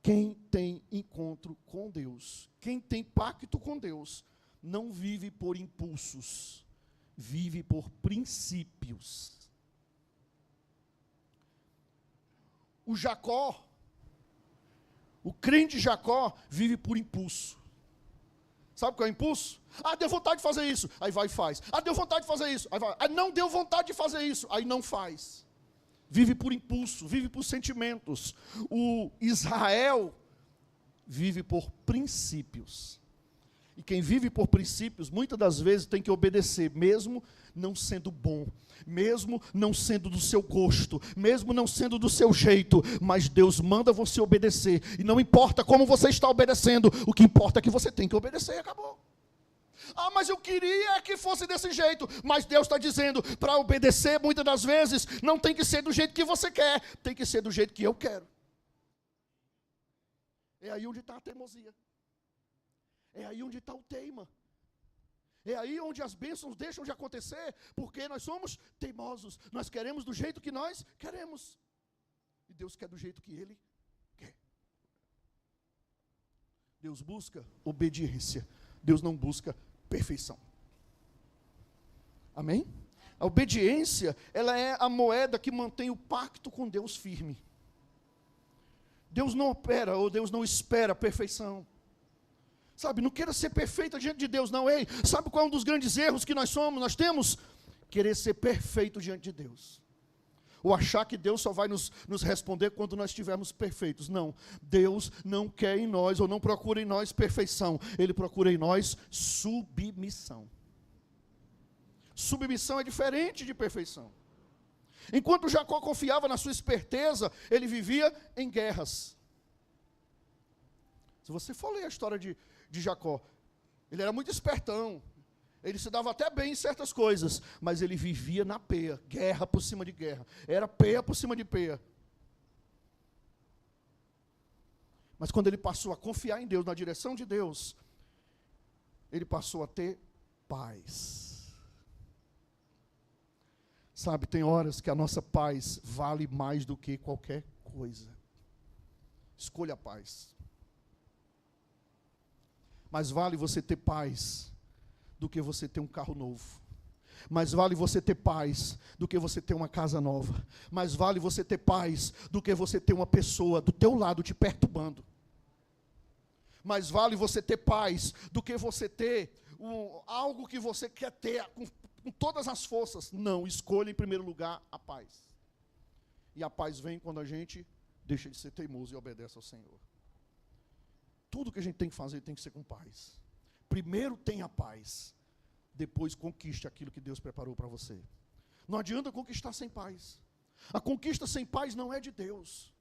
Quem tem encontro com Deus, quem tem pacto com Deus, não vive por impulsos, vive por princípios. O Jacó, o crente Jacó, vive por impulso. Sabe qual é o impulso? Ah, deu vontade de fazer isso, aí vai e faz. Ah, deu vontade de fazer isso, aí vai. Ah, não deu vontade de fazer isso, aí não faz. Vive por impulso, vive por sentimentos. O Israel vive por princípios. E quem vive por princípios, muitas das vezes tem que obedecer, mesmo não sendo bom, mesmo não sendo do seu gosto, mesmo não sendo do seu jeito, mas Deus manda você obedecer, e não importa como você está obedecendo, o que importa é que você tem que obedecer e acabou. Ah, mas eu queria que fosse desse jeito, mas Deus está dizendo, para obedecer muitas das vezes, não tem que ser do jeito que você quer, tem que ser do jeito que eu quero. É aí onde está a teimosia. É aí onde está o teima. É aí onde as bênçãos deixam de acontecer, porque nós somos teimosos. Nós queremos do jeito que nós queremos. E Deus quer do jeito que Ele quer. Deus busca obediência. Deus não busca perfeição. Amém? A obediência, ela é a moeda que mantém o pacto com Deus firme. Deus não opera, ou Deus não espera a perfeição. Sabe, não queira ser perfeito diante de Deus, não. Ei, sabe qual é um dos grandes erros que nós temos? Querer ser perfeito diante de Deus. Ou achar que Deus só vai nos responder quando nós estivermos perfeitos. Não, Deus não quer em nós, ou não procura em nós perfeição. Ele procura em nós submissão. Submissão é diferente de perfeição. Enquanto Jacó confiava na sua esperteza, ele vivia em guerras. Se você for ler a história de Jacó, ele era muito espertão, ele se dava até bem em certas coisas, mas ele vivia na peia, guerra por cima de guerra, era peia por cima de peia. Mas quando ele passou a confiar em Deus, na direção de Deus, ele passou a ter paz. Sabe, tem horas que a nossa paz vale mais do que qualquer coisa. Escolha a paz. Mais vale você ter paz do que você ter um carro novo. Mais vale você ter paz do que você ter uma casa nova. Mais vale você ter paz do que você ter uma pessoa do teu lado te perturbando. Mais vale você ter paz do que você ter algo que você quer ter com todas as forças. Não, escolha em primeiro lugar a paz. E a paz vem quando a gente deixa de ser teimoso e obedece ao Senhor. Tudo que a gente tem que fazer tem que ser com paz. Primeiro tenha paz, depois conquiste aquilo que Deus preparou para você. Não adianta conquistar sem paz. A conquista sem paz não é de Deus.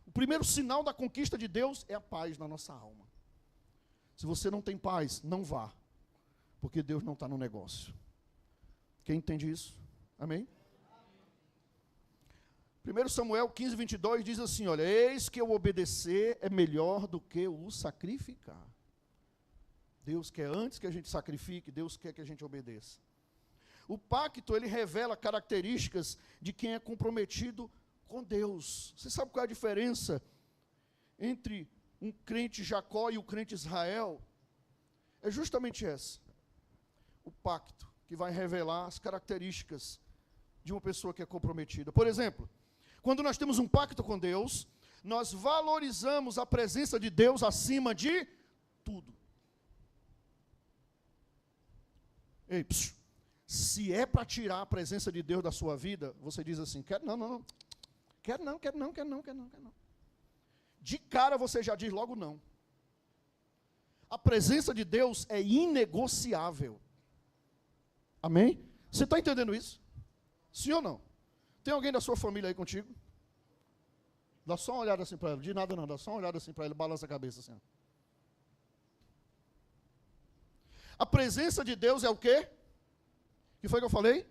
O primeiro sinal da conquista de Deus é a paz na nossa alma. Se você não tem paz, não vá, porque Deus não está no negócio. Quem entende isso? Amém? 1 Samuel 15, 22 diz assim, olha, eis que o obedecer é melhor do que o sacrificar. Deus quer antes que a gente sacrifique, Deus quer que a gente obedeça. O pacto, ele revela características de quem é comprometido com Deus. Você sabe qual é a diferença entre um crente Jacó e o crente Israel? É justamente essa. O pacto, que vai revelar as características de uma pessoa que é comprometida. Por exemplo, quando nós temos um pacto com Deus, nós valorizamos a presença de Deus acima de tudo. Ei, se é para tirar a presença de Deus da sua vida, você diz assim, quero não. Quero não. De cara você já diz logo não. A presença de Deus é inegociável. Amém? Você está entendendo isso? Sim ou não? Tem alguém da sua família aí contigo? Dá só uma olhada assim para ela. De nada não, dá só uma olhada assim para ela. Balança a cabeça assim. A presença de Deus é o quê? O que foi que eu falei?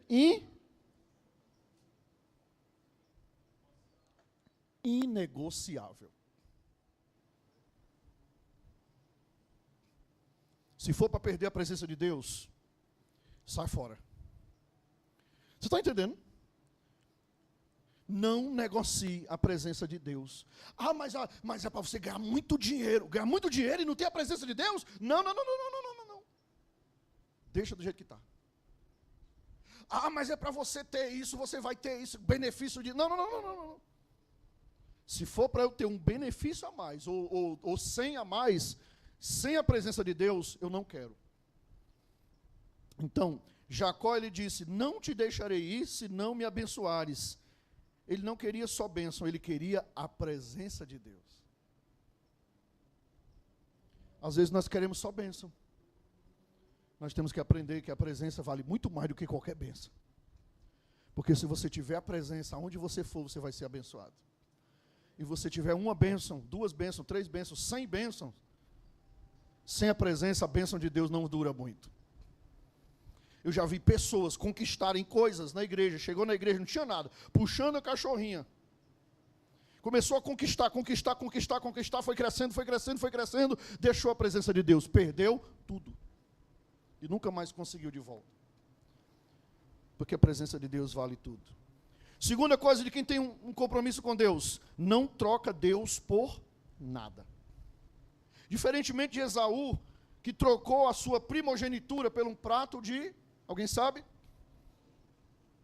Inegociável. Se for para perder a presença de Deus, sai fora. Você está entendendo? Não negocie a presença de Deus. Mas é para você ganhar muito dinheiro. Ganhar muito dinheiro e não ter a presença de Deus? Não. Deixa do jeito que está. Mas é para você ter isso, você vai ter isso, benefício de... Não. Se for para eu ter um benefício a mais, ou 100 a mais, sem a presença de Deus, eu não quero. Então, Jacó, ele disse, não te deixarei ir, se não me abençoares. Ele não queria só bênção, ele queria a presença de Deus. Às vezes nós queremos só bênção. Nós temos que aprender que a presença vale muito mais do que qualquer bênção. Porque se você tiver a presença, aonde você for, você vai ser abençoado. E você tiver uma bênção, 2 bênçãos, 3 bênçãos, 100 bênçãos, sem a presença, a bênção de Deus não dura muito. Eu já vi pessoas conquistarem coisas na igreja, chegou na igreja, não tinha nada, puxando a cachorrinha. Começou a conquistar, foi crescendo, deixou a presença de Deus, perdeu tudo. E nunca mais conseguiu de volta. Porque a presença de Deus vale tudo. Segunda coisa de quem tem um compromisso com Deus, não troca Deus por nada. Diferentemente de Esaú, que trocou a sua primogenitura por um prato de, alguém sabe?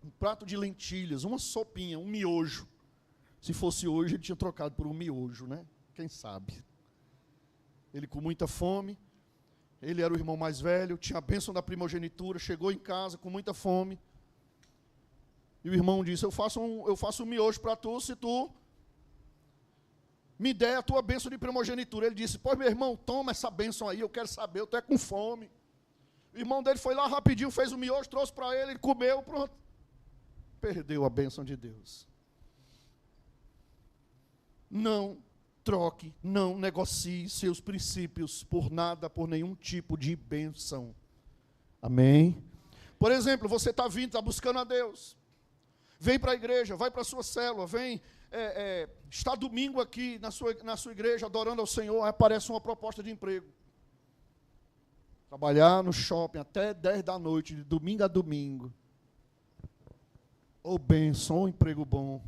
Um prato de lentilhas, uma sopinha, um miojo. Se fosse hoje, ele tinha trocado por um miojo, né? Quem sabe? Ele com muita fome, ele era o irmão mais velho, tinha a bênção da primogenitura, chegou em casa com muita fome. E o irmão disse, eu faço um miojo para tu, se tu me der a tua bênção de primogenitura. Ele disse, pois meu irmão, toma essa bênção aí, eu quero saber, eu estou com fome. O irmão dele foi lá rapidinho, fez o miojo, trouxe para ele, ele comeu, pronto. Perdeu a bênção de Deus. Não troque, não negocie seus princípios por nada, por nenhum tipo de bênção. Amém? Por exemplo, você está vindo, está buscando a Deus. Vem para a igreja, vai para a sua célula, vem, está domingo aqui na sua igreja, adorando ao Senhor, aí aparece uma proposta de emprego. Trabalhar no shopping até 10 da noite, de domingo a domingo. Ô bênção, ô emprego bom.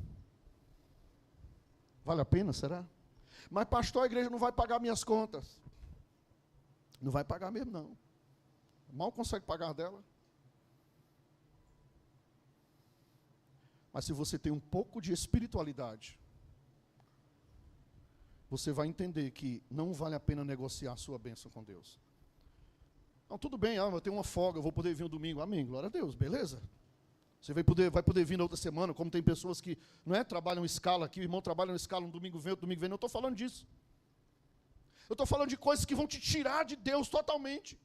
Vale a pena, será? Mas pastor, a igreja não vai pagar minhas contas. Não vai pagar mesmo, não. Mal consegue pagar dela. Mas se você tem um pouco de espiritualidade, você vai entender que não vale a pena negociar a sua bênção com Deus. Não, tudo bem, eu tenho uma folga, eu vou poder vir no domingo. Amém, glória a Deus, beleza. Você vai poder vir na outra semana, como tem pessoas que trabalham escala aqui, o irmão trabalha em escala, um domingo vem, outro domingo vem. Não estou falando disso. Eu estou falando de coisas que vão te tirar de Deus totalmente.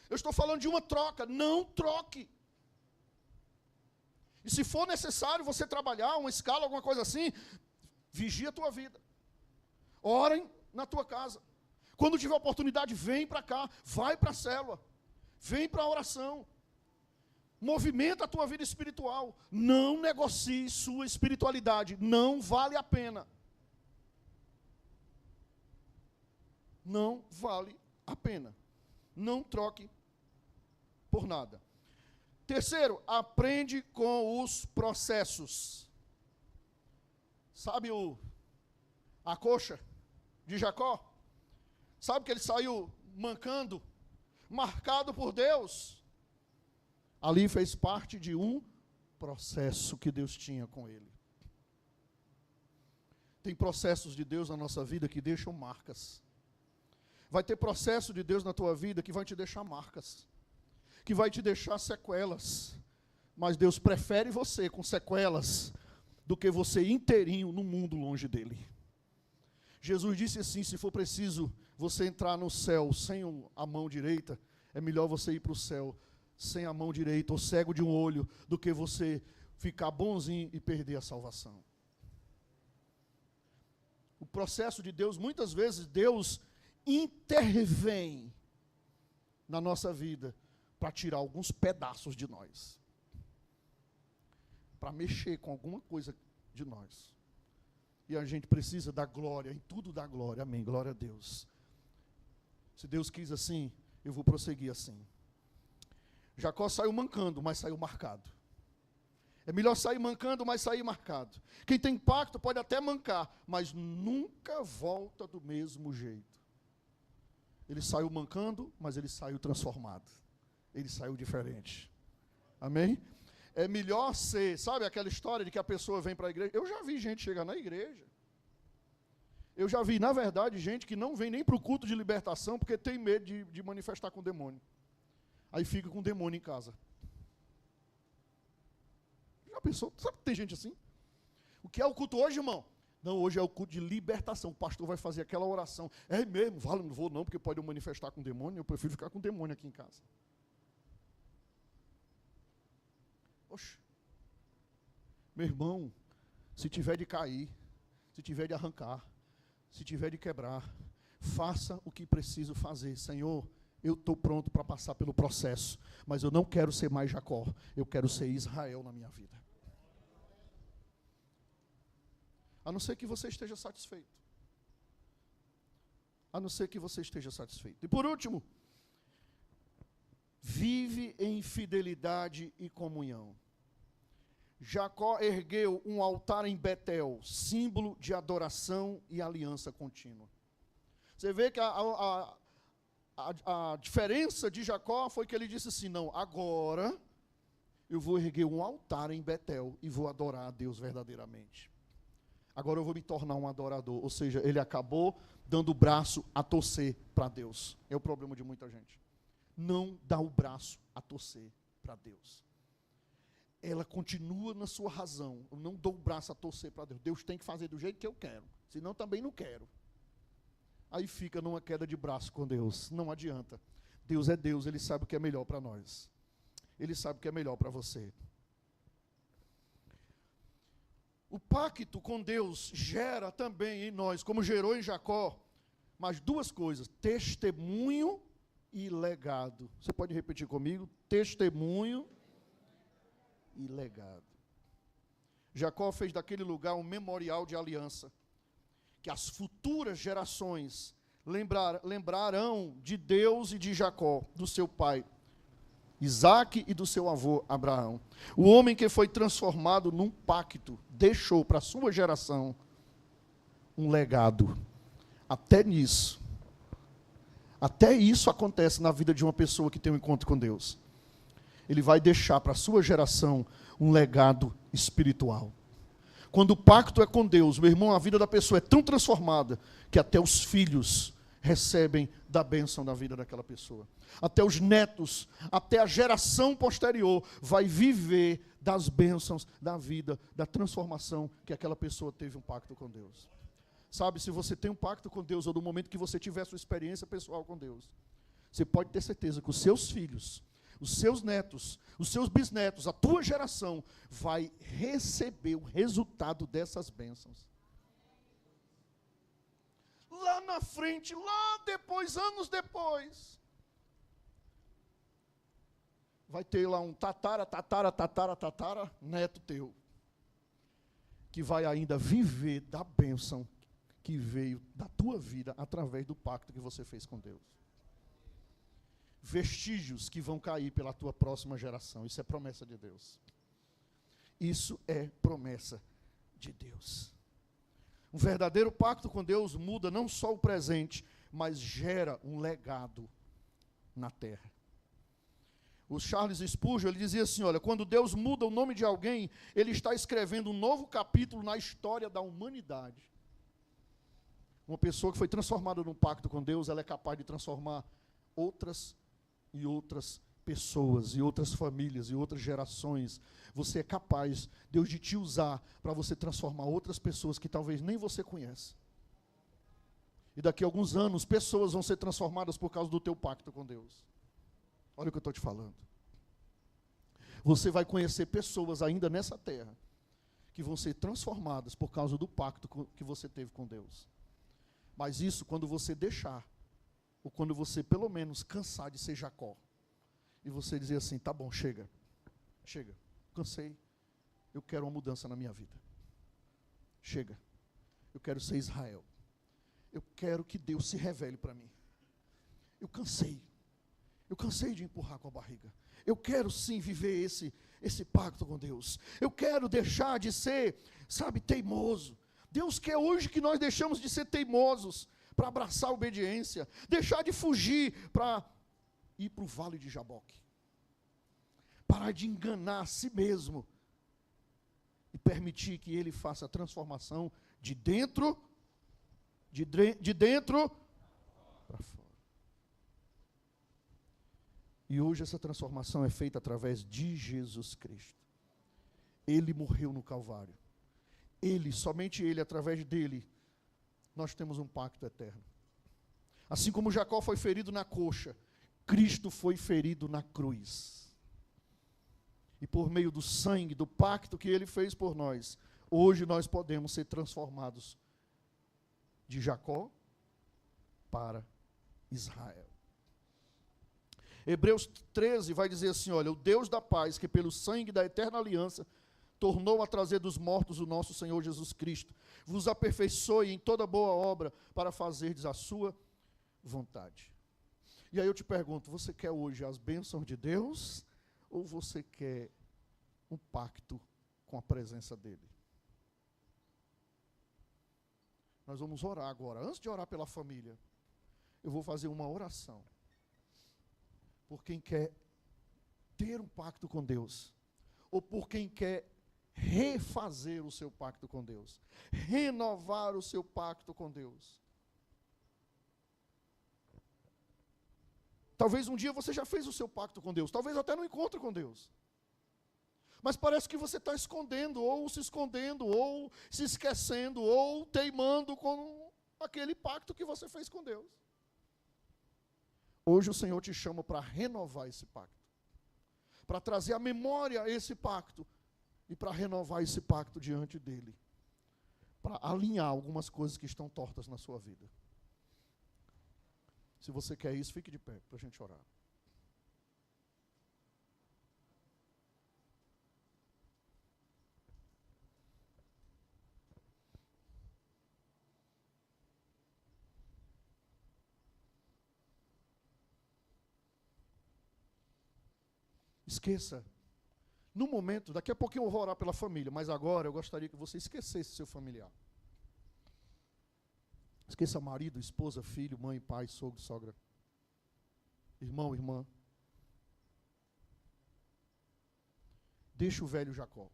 Eu estou falando de uma troca, não troque. E se for necessário você trabalhar uma escala, alguma coisa assim, vigia a tua vida. Orem na tua casa. Quando tiver oportunidade, vem para cá, vai para a célula, vem para a oração. Movimenta a tua vida espiritual. Não negocie sua espiritualidade. Não vale a pena. Não vale a pena. Não troque por nada. Terceiro, aprende com os processos. Sabe a coxa de Jacó? Sabe que ele saiu mancando, marcado por Deus? Ali fez parte de um processo que Deus tinha com ele. Tem processos de Deus na nossa vida que deixam marcas. Vai ter processo de Deus na tua vida que vai te deixar marcas, que vai te deixar sequelas. Mas Deus prefere você com sequelas do que você inteirinho no mundo longe dele. Jesus disse assim, se for preciso você entrar no céu sem a mão direita, é melhor você ir para o céu sem a mão direita, ou cego de um olho, do que você ficar bonzinho e perder a salvação. O processo de Deus, muitas vezes Deus intervém na nossa vida para tirar alguns pedaços de nós, para mexer com alguma coisa de nós. E a gente precisa da glória, em tudo da glória, amém, glória a Deus. Se Deus quis assim, eu vou prosseguir assim. Jacó saiu mancando, mas saiu marcado. É melhor sair mancando, mas sair marcado. Quem tem pacto pode até mancar, mas nunca volta do mesmo jeito. Ele saiu mancando, mas ele saiu transformado. Ele saiu diferente. Amém? É melhor ser, sabe aquela história de que a pessoa vem para a igreja? Eu já vi gente chegar na igreja. Eu já vi, na verdade, gente que não vem nem para o culto de libertação porque tem medo de manifestar com o demônio. Aí fica com o demônio em casa. Já pensou? Sabe que tem gente assim? O que é o culto hoje, irmão? Não, hoje é o culto de libertação. O pastor vai fazer aquela oração. É mesmo, vale, não vou não, porque pode eu manifestar com o demônio. Eu prefiro ficar com o demônio aqui em casa. Oxe. Meu irmão, se tiver de cair, se tiver de arrancar, se tiver de quebrar, faça o que preciso fazer. Senhor, eu estou pronto para passar pelo processo, mas eu não quero ser mais Jacó, eu quero ser Israel na minha vida. A não ser que você esteja satisfeito. A não ser que você esteja satisfeito. E por último, vive em fidelidade e comunhão. Jacó ergueu um altar em Betel, símbolo de adoração e aliança contínua. Você vê que a diferença de Jacó foi que ele disse assim, não, agora eu vou erguer um altar em Betel e vou adorar a Deus verdadeiramente. Agora eu vou me tornar um adorador. Ou seja, ele acabou dando o braço a torcer para Deus. É o problema de muita gente. Não dá o braço a torcer para Deus. ela continua na sua razão. Eu não dou o braço a torcer para Deus. Deus tem que fazer do jeito que eu quero, senão também não quero. Aí fica numa queda de braço com Deus. Não adianta. Deus é Deus, Ele sabe o que é melhor para nós. Ele sabe o que é melhor para você. O pacto com Deus gera também em nós, como gerou em Jacó, mais duas coisas: testemunho e legado. Você pode repetir comigo? Testemunho e legado. Jacó fez daquele lugar um memorial de aliança, que as futuras gerações lembrarão de Deus e de Jacó, do seu pai Isaque e do seu avô Abraão. O homem que foi transformado num pacto deixou para a sua geração um legado. Até isso acontece na vida de uma pessoa que tem um encontro com Deus. Ele vai deixar para a sua geração um legado espiritual. Quando o pacto é com Deus, meu irmão, a vida da pessoa é tão transformada que até os filhos recebem da bênção da vida daquela pessoa. Até os netos, até a geração posterior vai viver das bênçãos da vida, da transformação que aquela pessoa teve um pacto com Deus. Sabe, se você tem um pacto com Deus, ou no momento que você tiver sua experiência pessoal com Deus, você pode ter certeza que os seus filhos, os seus netos, os seus bisnetos, a tua geração vai receber o resultado dessas bênçãos. Lá na frente, lá depois, anos depois, vai ter lá um tatara neto teu, que vai ainda viver da bênção que veio da tua vida através do pacto que você fez com Deus. Vestígios que vão cair pela tua próxima geração. Isso é promessa de Deus. Isso é promessa de Deus. Um verdadeiro pacto com Deus muda não só o presente, mas gera um legado na terra. O Charles Spurgeon, ele dizia assim, olha, quando Deus muda o nome de alguém, Ele está escrevendo um novo capítulo na história da humanidade. Uma pessoa que foi transformada num pacto com Deus, ela é capaz de transformar outras e outras pessoas, e outras famílias, e outras gerações. Você é capaz, Deus, de te usar para você transformar outras pessoas que talvez nem você conhece. E daqui a alguns anos, pessoas vão ser transformadas por causa do teu pacto com Deus. Olha o que eu estou te falando. Você vai conhecer pessoas ainda nessa terra que vão ser transformadas por causa do pacto que você teve com Deus. Mas isso quando você deixar, ou quando você pelo menos cansar de ser Jacó, e você dizer assim, tá bom, chega, cansei, eu quero uma mudança na minha vida. Chega, eu quero ser Israel. Eu quero que Deus se revele para mim. Eu cansei de empurrar com a barriga. Eu quero sim viver esse pacto com Deus. Eu quero deixar de ser, teimoso. Deus quer hoje que nós deixamos de ser teimosos para abraçar a obediência, deixar de fugir para ir para o vale de Jaboque, parar de enganar a si mesmo e permitir que Ele faça a transformação de dentro para fora. E hoje essa transformação é feita através de Jesus Cristo. Ele morreu no Calvário. Somente Ele, através dele, nós temos um pacto eterno. Assim como Jacó foi ferido na coxa, Cristo foi ferido na cruz. E por meio do sangue, do pacto que Ele fez por nós, hoje nós podemos ser transformados de Jacó para Israel. Hebreus 13 vai dizer assim, olha, o Deus da paz, que pelo sangue da eterna aliança, tornou a trazer dos mortos o nosso Senhor Jesus Cristo, vos aperfeiçoe em toda boa obra para fazerdes a sua vontade. E aí eu te pergunto, você quer hoje as bênçãos de Deus, ou você quer um pacto com a presença dEle? Nós vamos orar agora. Antes de orar pela família, eu vou fazer uma oração por quem quer ter um pacto com Deus, ou por quem quer refazer o seu pacto com Deus, renovar o seu pacto com Deus. Talvez um dia você já fez o seu pacto com Deus, talvez até no encontro com Deus. Mas parece que você está escondendo, ou se esquecendo, ou teimando com aquele pacto que você fez com Deus. Hoje o Senhor te chama para renovar esse pacto, para trazer à memória esse pacto, e para renovar esse pacto diante dEle, para alinhar algumas coisas que estão tortas na sua vida. Se você quer isso, fique de pé para a gente orar. Esqueça. No momento, daqui a pouquinho eu vou orar pela família, mas agora eu gostaria que você esquecesse seu familiar. Esqueça marido, esposa, filho, mãe, pai, sogro, sogra, irmão, irmã. Deixa o velho Jacó.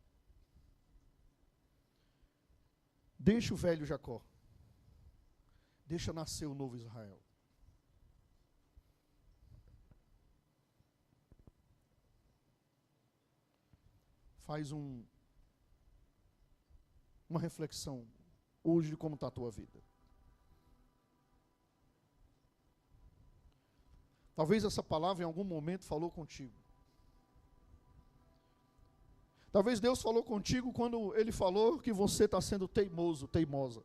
Deixa o velho Jacó. Deixa nascer o novo Israel. Faz uma reflexão hoje de como está a tua vida. Talvez essa palavra em algum momento falou contigo. Talvez Deus falou contigo quando Ele falou que você está sendo teimoso, teimosa.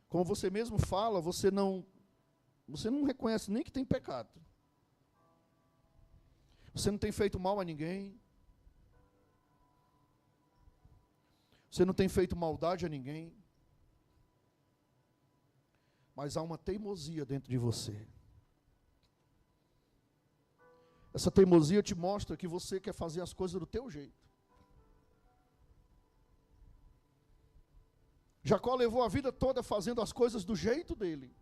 Como você mesmo fala, você não reconhece nem que tem pecado. Você não tem feito mal a ninguém. Você não tem feito maldade a ninguém. Mas há uma teimosia dentro de você. Essa teimosia te mostra que você quer fazer as coisas do teu jeito. Jacó levou a vida toda fazendo as coisas do jeito dele.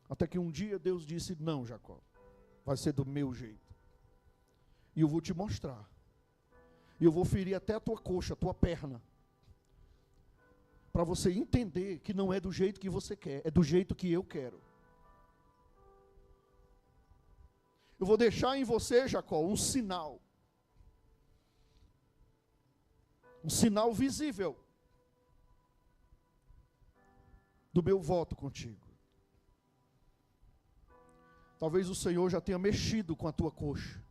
Até que um dia Deus disse: não, Jacó, vai ser do meu jeito. E eu vou te mostrar. E eu vou ferir até a tua coxa, a tua perna. Para você entender que não é do jeito que você quer, é do jeito que eu quero. Eu vou deixar em você, Jacó, um sinal. Um sinal visível do meu voto contigo. Talvez o Senhor já tenha mexido com a tua coxa.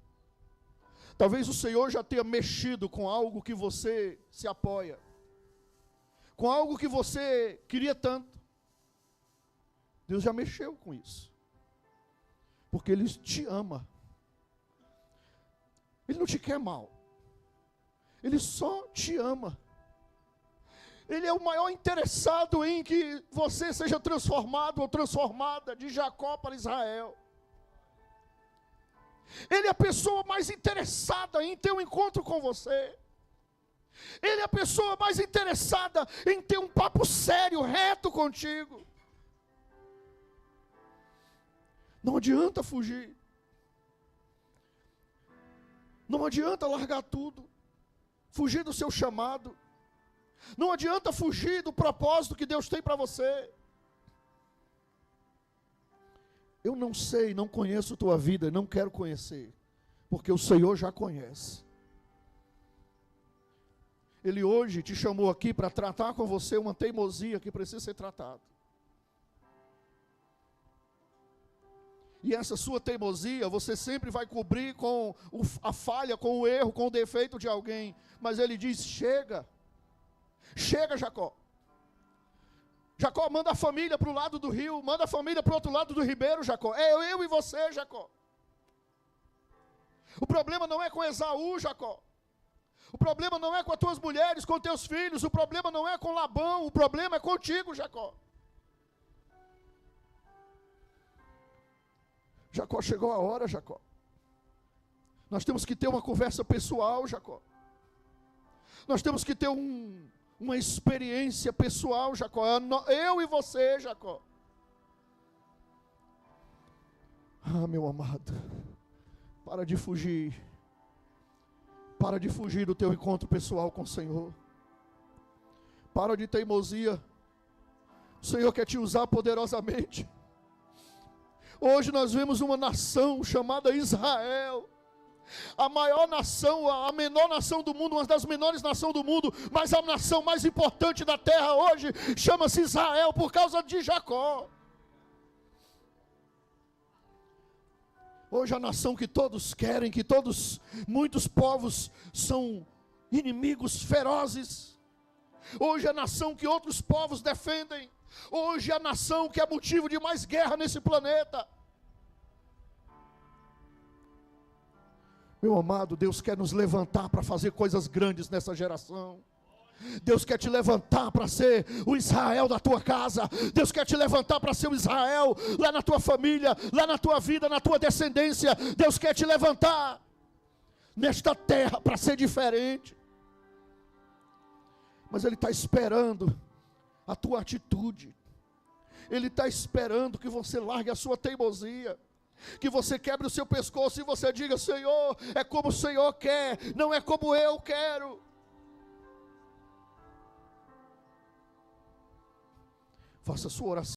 Talvez o Senhor já tenha mexido com algo que você se apoia. Com algo que você queria tanto. Deus já mexeu com isso. Porque Ele te ama. Ele não te quer mal. Ele só te ama. Ele é o maior interessado em que você seja transformado ou transformada de Jacó para Israel. Ele é a pessoa mais interessada em ter um encontro com você. Ele é a pessoa mais interessada em ter um papo sério, reto contigo. Não adianta fugir. Não adianta largar tudo. Fugir do seu chamado. Não adianta fugir do propósito que Deus tem para você. Eu não sei, não conheço tua vida, não quero conhecer, porque o Senhor já conhece. Ele hoje te chamou aqui para tratar com você uma teimosia que precisa ser tratada. E essa sua teimosia, você sempre vai cobrir com a falha, com o erro, com o defeito de alguém. Mas Ele diz: chega. Chega, Jacó. Jacó, manda a família para o lado do rio, manda a família para o outro lado do ribeiro, Jacó. É eu e você, Jacó. O problema não é com Esaú, Jacó. O problema não é com as tuas mulheres, com teus filhos. O problema não é com Labão. O problema é contigo, Jacó. Jacó, chegou a hora, Jacó. Nós temos que ter uma conversa pessoal, Jacó. Nós temos que ter uma experiência pessoal, Jacó. Eu e você, Jacó. Ah, meu amado, para de fugir. Para de fugir do teu encontro pessoal com o Senhor. Para de teimosia. O Senhor quer te usar poderosamente. Hoje nós vemos uma nação chamada Israel, a maior nação, a menor nação do mundo, uma das menores nações do mundo, mas a nação mais importante da terra hoje chama-se Israel por causa de Jacó. Hoje a nação que todos querem, muitos povos são inimigos ferozes. Hoje a nação que outros povos defendem. Hoje a nação que é motivo de mais guerra nesse planeta. Meu amado, Deus quer nos levantar para fazer coisas grandes nessa geração. Deus quer te levantar para ser o Israel da tua casa. Deus quer te levantar para ser o Israel lá na tua família, lá na tua vida, na tua descendência. Deus quer te levantar nesta terra para ser diferente. Mas Ele está esperando a tua atitude. Ele está esperando que você largue a sua teimosia, que você quebre o seu pescoço e você diga: Senhor, é como o Senhor quer, não é como eu quero. Faça a sua oração.